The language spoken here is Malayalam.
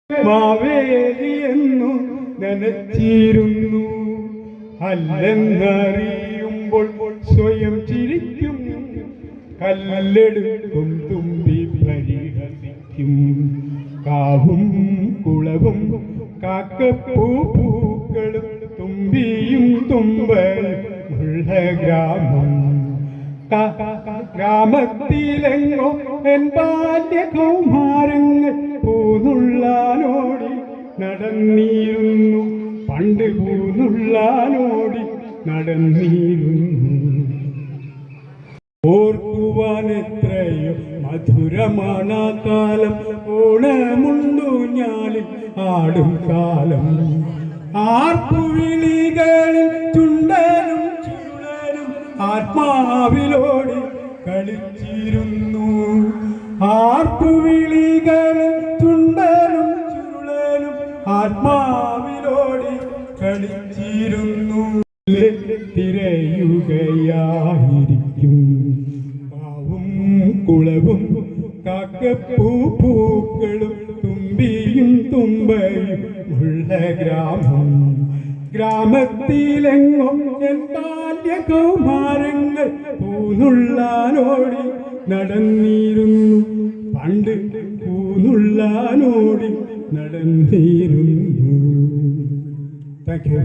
മാവേലിയെന്നു നനച്ചിരുന്നു. അല്ലെന്നറിയുമ്പോൾ സ്വയം ചിരിക്കും, കല്ലെടുക്കും തുമ്പി പരിഹസിക്കും. കാവും കുളവും കാക്കപ്പൂക്കളും തുമ്പിയും തുമ്പയുള്ള ഗ്രാമം. ഗ്രാമത്തിലെങ്ങോ എൻ ബാല്യകൗമാരങ്ങൾ പൂനുള്ളാനോടി നടന്നിരുന്നു. പണ്ട് പൂനുള്ളാനോടി നടന്നിരുന്നു. ഓർക്കുവാൻ എത്രയോ മധുരമാണ് കാലം, ഓണമുണ്ടു ഞാലിൽ ആടും കാലം. ആർപ്പുവിളികളിൽ ചുണ്ടനും ചുരുളനും ആത്മാവിലോടി കളിച്ചിരുന്നു. ആർപ്പുവിളികളിൽ ചുണ്ടനും ചുരുളനും ആത്മാവിലോടി കളിച്ചിരുന്നു. തിരയുകയായിരിക്കും പാവും കുളവും കാക്കപ്പൂക്കളും തുമ്പിയും തുമ്പയും ഉള്ള ഗ്രാമം. ഗ്രാമത്തിലെങ്ങോ എൻ ബാല്യകൗമാരങ്ങൾ പൂനുള്ളാനോടി നടന്നിരുന്നു. പണ്ട് പൂനുള്ളാനോടി നടന്നിരുന്നു. Thank you.